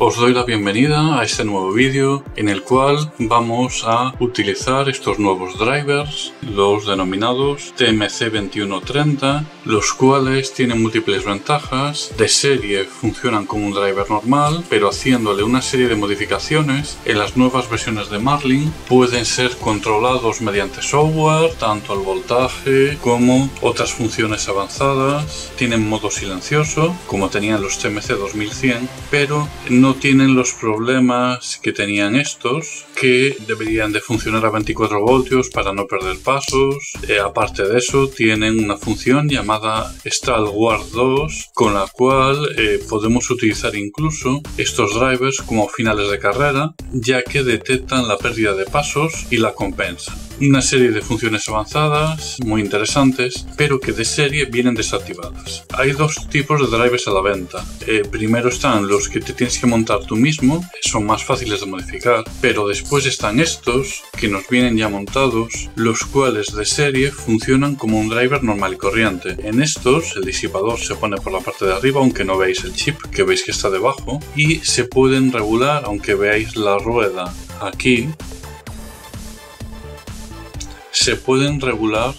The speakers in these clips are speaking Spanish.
Os doy la bienvenida a este nuevo vídeo en el cual vamos a utilizar estos nuevos drivers, los denominados TMC2130, los cuales tienen múltiples ventajas. De serie funcionan como un driver normal, pero haciéndole una serie de modificaciones, en las nuevas versiones de Marlin pueden ser controlados mediante software, tanto el voltaje como otras funciones avanzadas. Tienen modo silencioso, como tenían los TMC 2100, pero no tienen los problemas que tenían estos, que deberían de funcionar a 24 voltios para no perder pasos. Aparte de eso, tienen una función llamada Stalwart 2, con la cual podemos utilizar incluso estos drivers como finales de carrera, ya que detectan la pérdida de pasos y la compensan. Una serie de funciones avanzadas muy interesantes, pero que de serie vienen desactivadas. Hay dos tipos de drivers a la venta. Primero están los que te tienes que montar tú mismo, son más fáciles de modificar, pero después están estos que nos vienen ya montados, los cuales de serie funcionan como un driver normal y corriente. En estos el disipador se pone por la parte de arriba, aunque no veáis el chip, que veis que está debajo, y se pueden regular, aunque veáis la rueda aquí, se pueden regular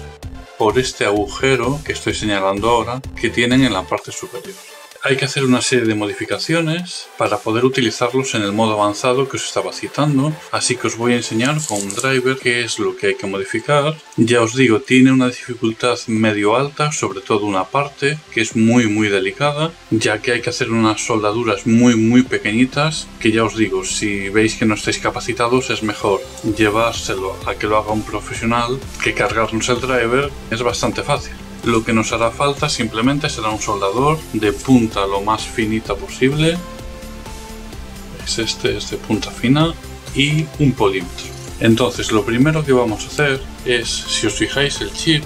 por este agujero que estoy señalando ahora, que tienen en la parte superior. Hay que hacer una serie de modificaciones para poder utilizarlos en el modo avanzado que os estaba citando, así que os voy a enseñar con un driver qué es lo que hay que modificar. Ya os digo, tiene una dificultad medio alta, sobre todo una parte que es muy delicada, ya que hay que hacer unas soldaduras muy pequeñitas, que ya os digo, si veis que no estáis capacitados es mejor llevárselo a que lo haga un profesional que cargarnos el driver. Es bastante fácil. Lo que nos hará falta simplemente será un soldador de punta lo más finita posible. Es de punta fina, y un polímetro. Entonces lo primero que vamos a hacer es, si os fijáis, el chip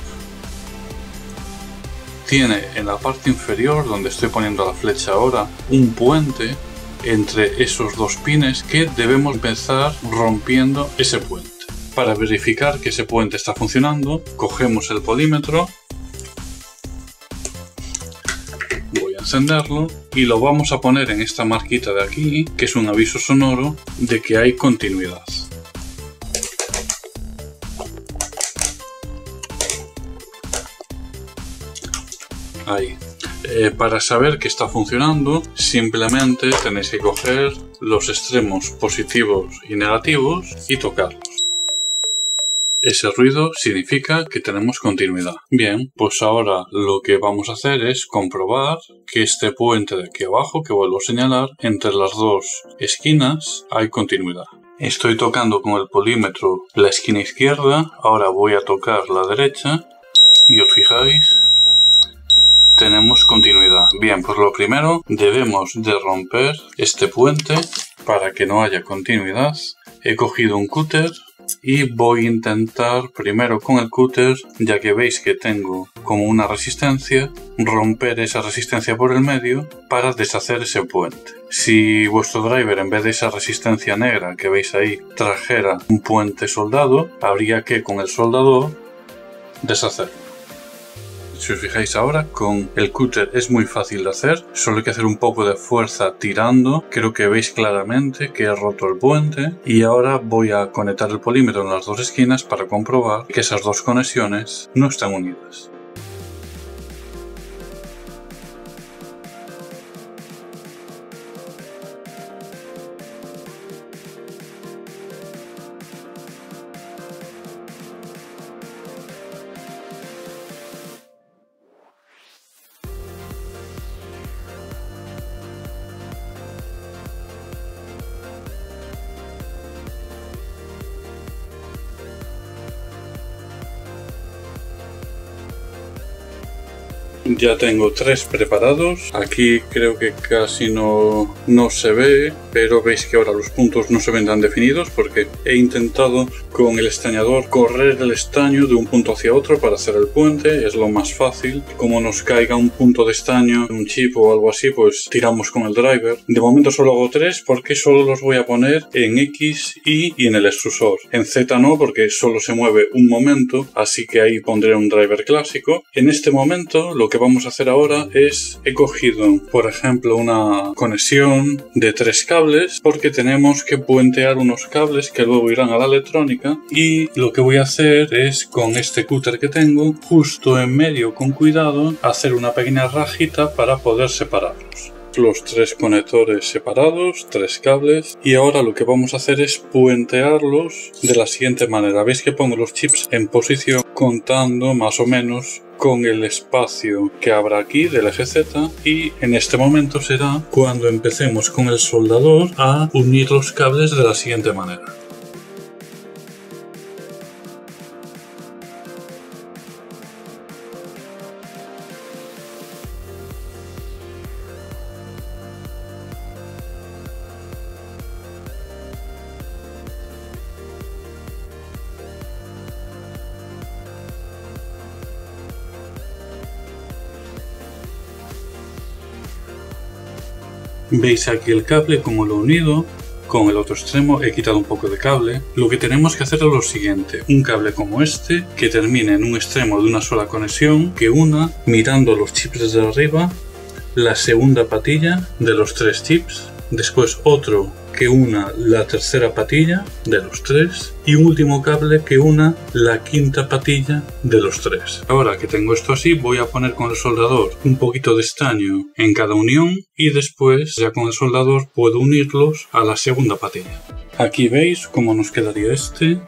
tiene en la parte inferior, donde estoy poniendo la flecha ahora, un puente entre esos dos pines que debemos empezar rompiendo ese puente. Para verificar que ese puente está funcionando, cogemos el polímetro, encenderlo y lo vamos a poner en esta marquita de aquí, que es un aviso sonoro de que hay continuidad. Ahí. Para saber que está funcionando, simplemente tenéis que coger los extremos positivos y negativos y tocarlos. Ese ruido significa que tenemos continuidad. Bien, pues ahora lo que vamos a hacer es comprobar que este puente de aquí abajo, que vuelvo a señalar, entre las dos esquinas hay continuidad. Estoy tocando con el polímetro la esquina izquierda, ahora voy a tocar la derecha y os fijáis, tenemos continuidad. Bien, pues lo primero debemos de romper este puente para que no haya continuidad. He cogido un cúter y voy a intentar primero con el cúter, ya que veis que tengo como una resistencia, romper esa resistencia por el medio para deshacer ese puente. Si vuestro driver, en vez de esa resistencia negra que veis ahí, trajera un puente soldado, habría que con el soldador deshacerlo. Si os fijáis ahora, con el cúter es muy fácil de hacer, solo hay que hacer un poco de fuerza tirando. Creo que veis claramente que he roto el puente, y ahora voy a conectar el polímetro en las dos esquinas para comprobar que esas dos conexiones no están unidas. Ya tengo tres preparados. Aquí creo que casi no se ve, pero veis que ahora los puntos no se ven tan definidos porque he intentado con el estañador correr el estaño de un punto hacia otro para hacer el puente. Es lo más fácil. Como nos caiga un punto de estaño en un chip o algo así, pues tiramos con el driver. De momento solo hago tres porque solo los voy a poner en X, Y en el extrusor. En Z no, porque solo se mueve un momento, así que ahí pondré un driver clásico. En este momento lo que vamos a hacer ahora es, he cogido por ejemplo una conexión de 3 cables cables porque tenemos que puentear unos cables que luego irán a la electrónica, y lo que voy a hacer es, con este cúter que tengo, justo en medio con cuidado, hacer una pequeña rajita para poder separarlos. Los 3 conectores separados, 3 cables, y ahora lo que vamos a hacer es puentearlos de la siguiente manera. Veis que pongo los chips en posición contando más o menos con el espacio que habrá aquí del eje Z, y en este momento será cuando empecemos con el soldador a unir los cables de la siguiente manera. Veis aquí el cable como lo he unido. Con el otro extremo he quitado un poco de cable. Lo que tenemos que hacer es lo siguiente: un cable como este que termine en un extremo de una sola conexión, que una, mirando los chips desde arriba, la segunda patilla de los 3 chips, después otro que una la tercera patilla de los 3 y un último cable que una la quinta patilla de los 3. Ahora que tengo esto así, voy a poner con el soldador un poquito de estaño en cada unión, y después ya con el soldador puedo unirlos a la segunda patilla. Aquí veis cómo nos quedaría este,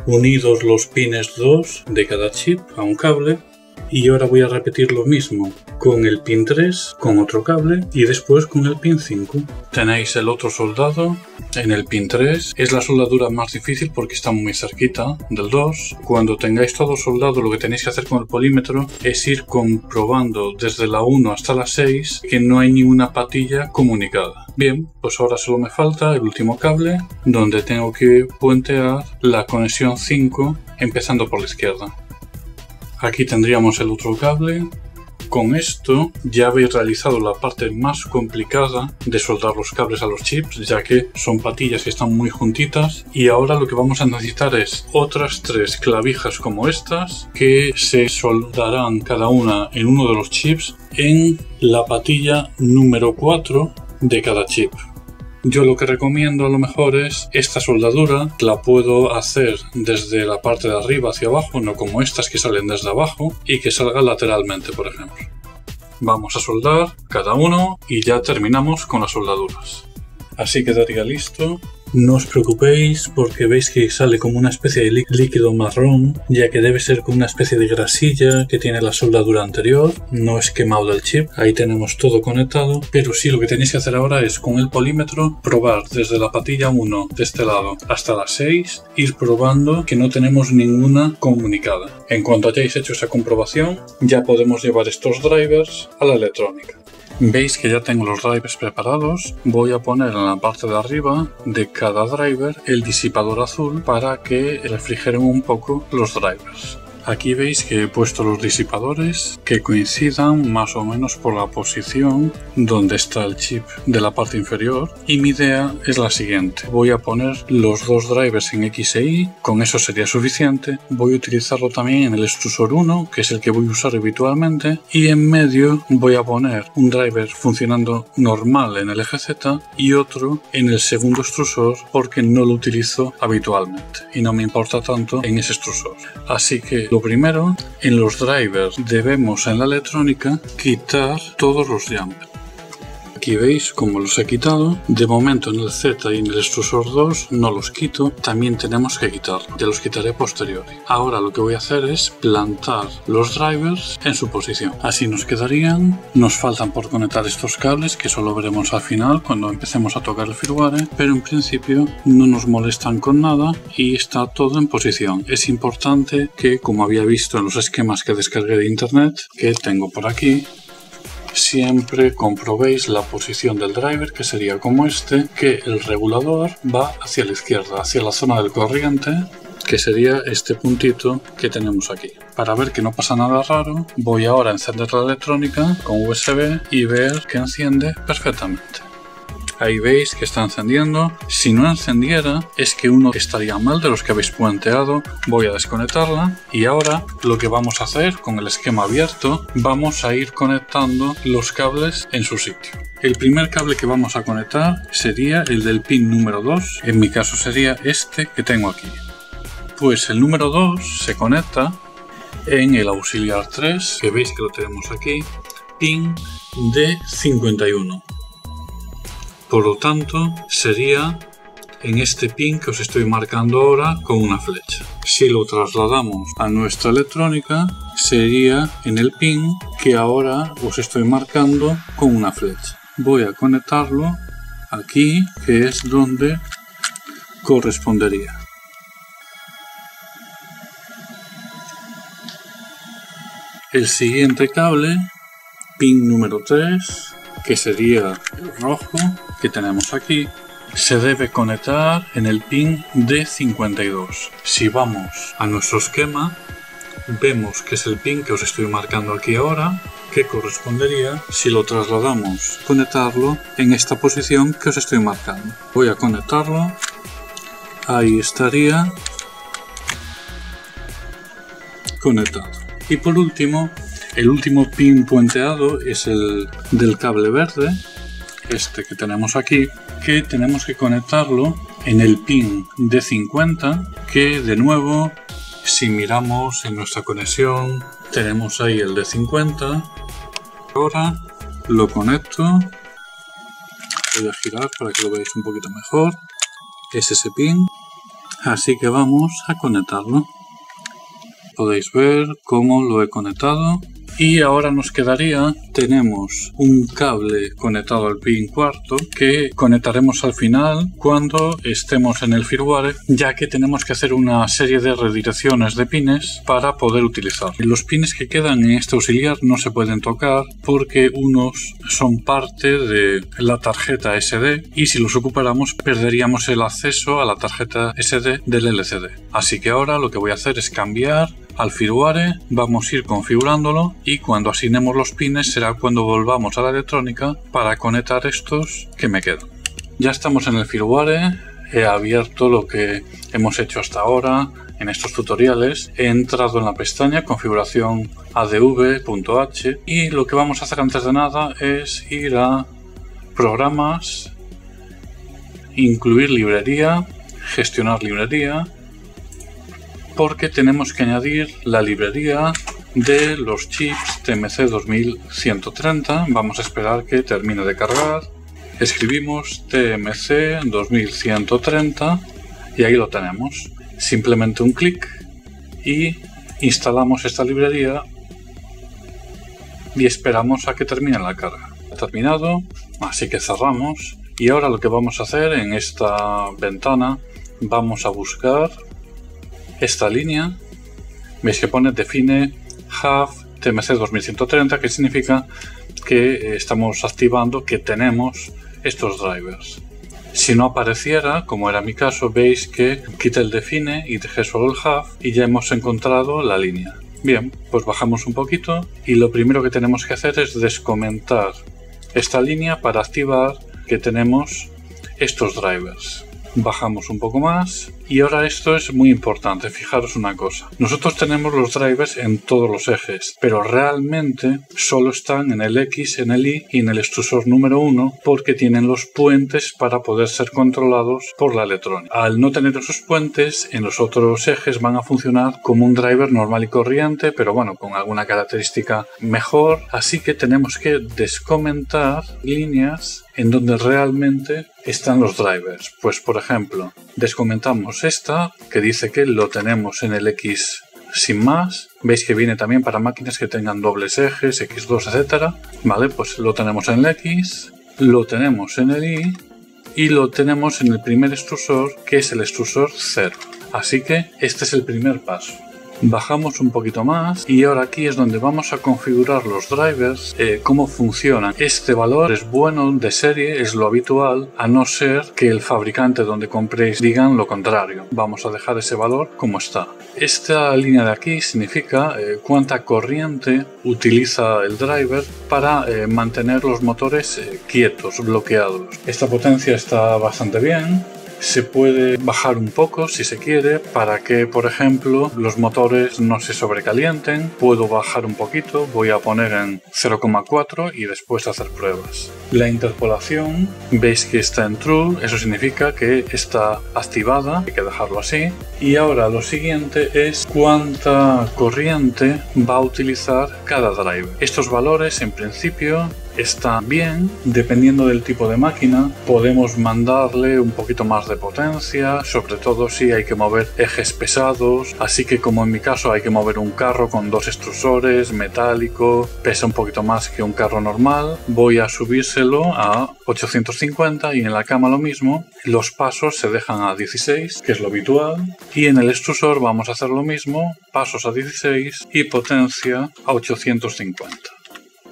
unidos los pines 2 de cada chip a un cable. Y ahora voy a repetir lo mismo con el pin 3, con otro cable, y después con el pin 5. Tenéis el otro soldado en el pin 3. Es la soldadura más difícil porque está muy cerquita del 2. Cuando tengáis todo soldado, lo que tenéis que hacer con el polímetro es ir comprobando desde la 1 hasta la 6 que no hay ninguna patilla comunicada. Bien, pues ahora solo me falta el último cable, donde tengo que puentear la conexión 5 empezando por la izquierda. Aquí tendríamos el otro cable. Con esto ya habéis realizado la parte más complicada de soldar los cables a los chips, ya que son patillas que están muy juntitas, y ahora lo que vamos a necesitar es otras 3 clavijas como estas, que se soldarán cada una en uno de los chips en la patilla número 4 de cada chip. Yo lo que recomiendo a lo mejor es esta soldadura, la puedo hacer desde la parte de arriba hacia abajo, no como estas que salen desde abajo, y que salga lateralmente, por ejemplo. Vamos a soldar cada uno y ya terminamos con las soldaduras. Así quedaría listo. No os preocupéis porque veis que sale como una especie de líquido marrón, ya que debe ser como una especie de grasilla que tiene la soldadura anterior. No es quemado del chip, ahí tenemos todo conectado, pero sí, lo que tenéis que hacer ahora es con el polímetro probar desde la patilla 1 de este lado hasta la 6, ir probando que no tenemos ninguna comunicada. En cuanto hayáis hecho esa comprobación, ya podemos llevar estos drivers a la electrónica. Veis que ya tengo los drivers preparados. Voy a poner en la parte de arriba de cada driver el disipador azul para que refrigeren un poco los drivers. Aquí veis que he puesto los disipadores que coincidan más o menos por la posición donde está el chip de la parte inferior, y mi idea es la siguiente: voy a poner los 2 drivers en X e Y, con eso sería suficiente. Voy a utilizarlo también en el extrusor 1, que es el que voy a usar habitualmente, y en medio voy a poner un driver funcionando normal en el eje Z y otro en el segundo extrusor porque no lo utilizo habitualmente y no me importa tanto en ese extrusor. Así que lo primero, en los drivers debemos en la electrónica quitar todos los jumpers. Aquí veis cómo los he quitado. De momento en el Z y en el extrusor 2 no los quito, también tenemos que quitarlos, ya los quitaré posteriori. Ahora lo que voy a hacer es plantar los drivers en su posición. Así nos quedarían. Nos faltan por conectar estos cables, que solo veremos al final cuando empecemos a tocar el firmware, pero en principio no nos molestan con nada y está todo en posición. Es importante que, como había visto en los esquemas que descargué de internet, que tengo por aquí, siempre comprobéis la posición del driver, que sería como este, que el regulador va hacia la izquierda, hacia la zona del corriente, que sería este puntito que tenemos aquí. Para ver que no pasa nada raro, voy ahora a encender la electrónica con USB y ver que enciende perfectamente. Ahí veis que está encendiendo. Si no encendiera es que uno estaría mal de los que habéis puenteado. Voy a desconectarla y ahora lo que vamos a hacer con el esquema abierto, vamos a ir conectando los cables en su sitio. El primer cable que vamos a conectar sería el del pin número 2, en mi caso sería este que tengo aquí. Pues el número 2 se conecta en el auxiliar 3, que veis que lo tenemos aquí, pin D51. Por lo tanto, sería en este pin que os estoy marcando ahora con una flecha. Si lo trasladamos a nuestra electrónica, sería en el pin que ahora os estoy marcando con una flecha. Voy a conectarlo aquí, que es donde correspondería. El siguiente cable, pin número 3, que sería el rojo que tenemos aquí, se debe conectar en el pin D52. Si vamos a nuestro esquema, vemos que es el pin que os estoy marcando aquí ahora, que correspondería si lo trasladamos, conectarlo en esta posición que os estoy marcando. Voy a conectarlo, ahí estaría conectado. Y por último, el último pin puenteado es el del cable verde, este que tenemos aquí, que tenemos que conectarlo en el pin D50, que de nuevo, si miramos en nuestra conexión, tenemos ahí el D50. Ahora lo conecto, voy a girar para que lo veáis un poquito mejor, es ese pin, así que vamos a conectarlo. Podéis ver cómo lo he conectado. Y ahora nos quedaría, tenemos un cable conectado al pin cuarto que conectaremos al final cuando estemos en el firmware, ya que tenemos que hacer una serie de redirecciones de pines para poder utilizar. Los pines que quedan en este auxiliar no se pueden tocar porque unos son parte de la tarjeta SD y si los ocupáramos perderíamos el acceso a la tarjeta SD del LCD. Así que ahora lo que voy a hacer es cambiar al firmware, vamos a ir configurándolo y cuando asignemos los pines será cuando volvamos a la electrónica para conectar estos que me quedan. Ya estamos en el firmware, he abierto lo que hemos hecho hasta ahora en estos tutoriales, he entrado en la pestaña configuración adv.h y lo que vamos a hacer antes de nada es ir a programas, incluir librería, gestionar librería, porque tenemos que añadir la librería de los chips TMC 2130. Vamos a esperar que termine de cargar. Escribimos TMC 2130 y ahí lo tenemos. Simplemente un clic y instalamos esta librería y esperamos a que termine la carga. Ha terminado, así que cerramos y ahora lo que vamos a hacer en esta ventana, vamos a buscar esta línea, veis que pone define have TMC 2130, que significa que estamos activando que tenemos estos drivers. Si no apareciera, como era mi caso, veis que quita el define y dejé solo el have y ya hemos encontrado la línea. Bien, pues bajamos un poquito y lo primero que tenemos que hacer es descomentar esta línea para activar que tenemos estos drivers. Bajamos un poco más y ahora esto es muy importante, fijaros una cosa, nosotros tenemos los drivers en todos los ejes, pero realmente solo están en el X, en el Y y en el extrusor número 1 porque tienen los puentes para poder ser controlados por la electrónica. Al no tener esos puentes, en los otros ejes van a funcionar como un driver normal y corriente, pero bueno, con alguna característica mejor, así que tenemos que descomentar líneas en donde realmente están los drivers. Pues por ejemplo, descomentamos esta que dice que lo tenemos en el X sin más. Veis que viene también para máquinas que tengan dobles ejes, X2, etcétera. Vale, pues lo tenemos en el X, lo tenemos en el Y y lo tenemos en el primer extrusor, que es el extrusor 0. Así que este es el primer paso. Bajamos un poquito más y ahora aquí es donde vamos a configurar los drivers, cómo funcionan. Este valor es bueno de serie, es lo habitual, a no ser que el fabricante donde compréis digan lo contrario. Vamos a dejar ese valor como está. Esta línea de aquí significa cuánta corriente utiliza el driver para mantener los motores quietos, bloqueados. Esta potencia está bastante bien. Se puede bajar un poco si se quiere para que, por ejemplo, los motores no se sobrecalienten. Puedo bajar un poquito, voy a poner en 0,4 y después hacer pruebas. La interpolación, veis que está en true, eso significa que está activada, hay que dejarlo así. Y ahora lo siguiente es cuánta corriente va a utilizar cada driver. Estos valores en principio están bien, dependiendo del tipo de máquina podemos mandarle un poquito más de potencia, sobre todo si hay que mover ejes pesados, así que como en mi caso hay que mover un carro con 2 extrusores, metálico, pesa un poquito más que un carro normal, voy a subírselo a 850 y en la cama lo mismo, los pasos se dejan a 16, que es lo habitual, y en el extrusor vamos a hacer lo mismo, pasos a 16 y potencia a 850.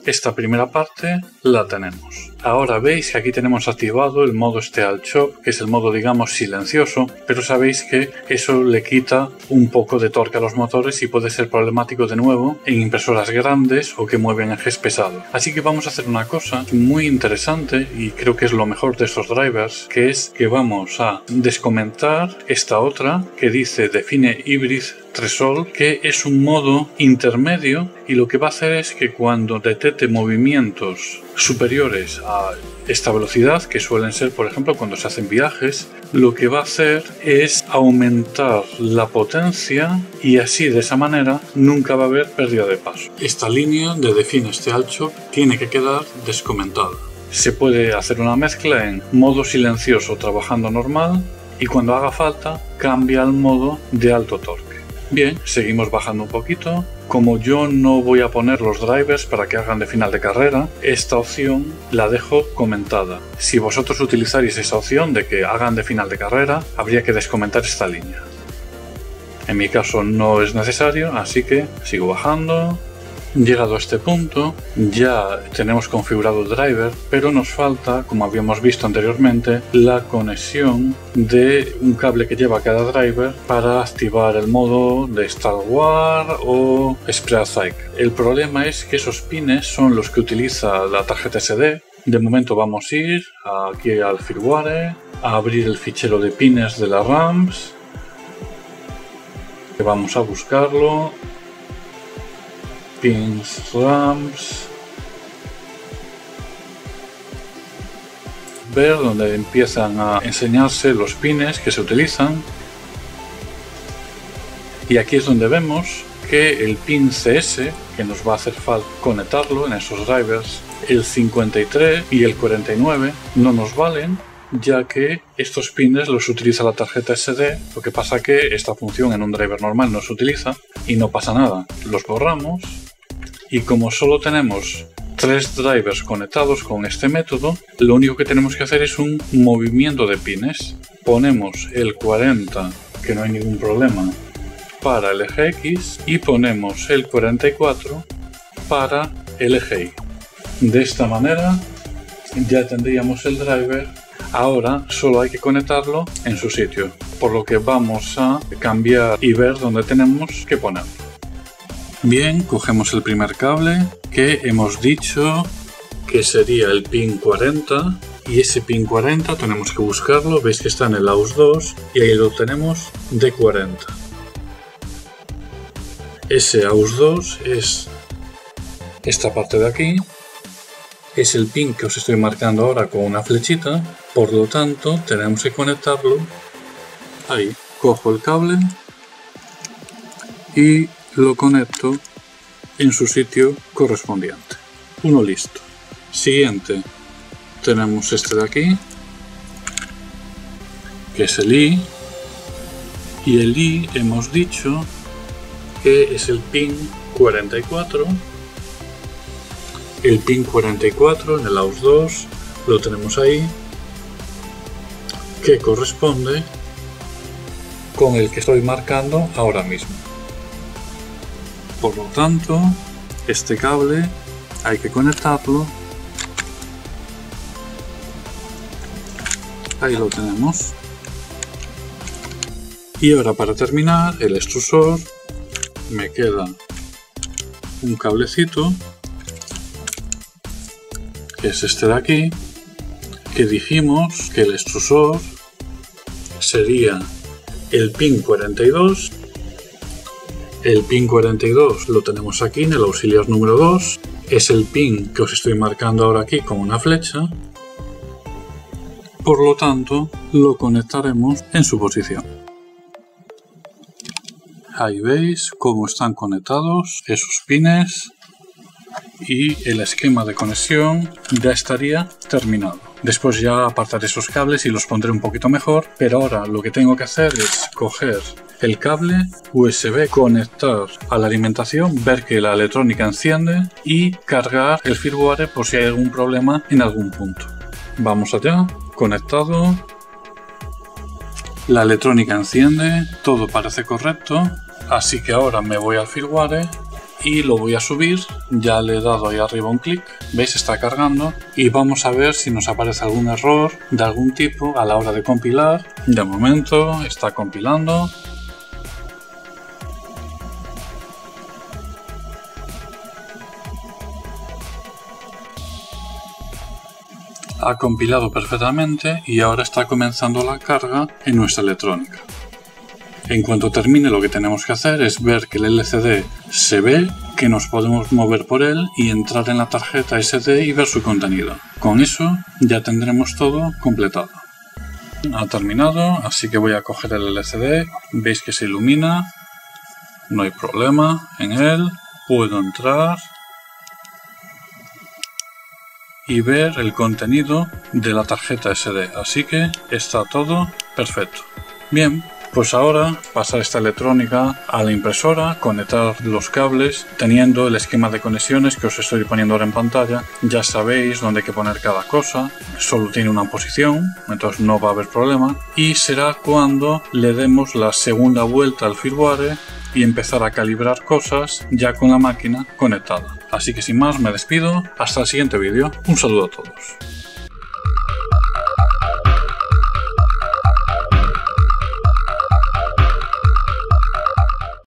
Esta primera parte la tenemos. Ahora veis que aquí tenemos activado el modo Steel Chop, que es el modo digamos silencioso, pero sabéis que eso le quita un poco de torque a los motores y puede ser problemático de nuevo en impresoras grandes o que mueven ejes pesados. Así que vamos a hacer una cosa muy interesante y creo que es lo mejor de estos drivers, que es que vamos a descomentar esta otra que dice Define Hybrid Threshold, que es un modo intermedio y lo que va a hacer es que cuando detecte movimientos superiores a esta velocidad, que suelen ser por ejemplo cuando se hacen viajes, lo que va a hacer es aumentar la potencia y así de esa manera nunca va a haber pérdida de paso. Esta línea de Define Steel Chop tiene que quedar descomentada. Se puede hacer una mezcla en modo silencioso trabajando normal y cuando haga falta cambia al modo de alto torque. Bien, seguimos bajando un poquito. Como yo no voy a poner los drivers para que hagan de final de carrera, esta opción la dejo comentada. Si vosotros utilizáis esa opción de que hagan de final de carrera, habría que descomentar esta línea. En mi caso no es necesario, así que sigo bajando. Llegado a este punto, ya tenemos configurado el driver, pero nos falta, como habíamos visto anteriormente, la conexión de un cable que lleva cada driver para activar el modo de Star Wars o Spree Cycle. El problema es que esos pines son los que utiliza la tarjeta SD. De momento vamos a ir aquí al firmware, a abrir el fichero de pines de la RAMs, vamos a buscarlo. Pins RAMs, ver donde empiezan a enseñarse los pines que se utilizan y aquí es donde vemos que el pin CS, que nos va a hacer falta conectarlo en esos drivers, el 53 y el 49 no nos valen, ya que estos pines los utiliza la tarjeta SD. Lo que pasa que esta función en un driver normal no se utiliza y no pasa nada, los borramos. Y como solo tenemos 3 drivers conectados con este método, lo único que tenemos que hacer es un movimiento de pines. Ponemos el 40, que no hay ningún problema, para el eje X y ponemos el 44 para el eje Y. De esta manera ya tendríamos el driver. Ahora solo hay que conectarlo en su sitio, por lo que vamos a cambiar y ver dónde tenemos que ponerlo. Bien, cogemos el primer cable que hemos dicho que sería el pin 40 y ese pin 40 tenemos que buscarlo, veis que está en el AUX 2 y ahí lo tenemos de 40. Ese AUX 2 es esta parte de aquí, es el pin que os estoy marcando ahora con una flechita, por lo tanto tenemos que conectarlo ahí. Cojo el cable y lo conecto en su sitio correspondiente. Uno listo. Siguiente, tenemos este de aquí, que es el I, y el I hemos dicho que es el pin 44. El pin 44 en el AUX 2 lo tenemos ahí, que corresponde con el que estoy marcando ahora mismo. Por lo tanto, este cable hay que conectarlo. Ahí lo tenemos. Y ahora para terminar el extrusor me queda un cablecito, que es este de aquí, que dijimos que el extrusor sería el pin 42 El pin 42 lo tenemos aquí en el auxiliar número 2. Es el pin que os estoy marcando ahora aquí con una flecha. Por lo tanto, lo conectaremos en su posición. Ahí veis cómo están conectados esos pines y el esquema de conexión ya estaría terminado. Después ya apartaré esos cables y los pondré un poquito mejor, pero ahora lo que tengo que hacer es coger el cable USB, conectar a la alimentación, ver que la electrónica enciende y cargar el firmware por si hay algún problema en algún punto. Vamos allá, conectado. La electrónica enciende, todo parece correcto, así que ahora me voy al firmware y lo voy a subir. Ya le he dado ahí arriba un clic, veis, está cargando y vamos a ver si nos aparece algún error de algún tipo a la hora de compilar. De momento está compilando. Ha compilado perfectamente y ahora está comenzando la carga en nuestra electrónica. En cuanto termine, lo que tenemos que hacer es ver que el LCD se ve, que nos podemos mover por él y entrar en la tarjeta SD y ver su contenido. Con eso ya tendremos todo completado. Ha terminado, así que voy a coger el LCD. Veis que se ilumina, no hay problema en él. Puedo entrar y ver el contenido de la tarjeta SD, así que está todo perfecto. Bien, pues ahora pasar esta electrónica a la impresora, conectar los cables, teniendo el esquema de conexiones que os estoy poniendo ahora en pantalla. Ya sabéis dónde hay que poner cada cosa, solo tiene una posición, entonces no va a haber problema, y será cuando le demos la segunda vuelta al firmware y empezar a calibrar cosas ya con la máquina conectada. Así que sin más me despido, hasta el siguiente vídeo, un saludo a todos.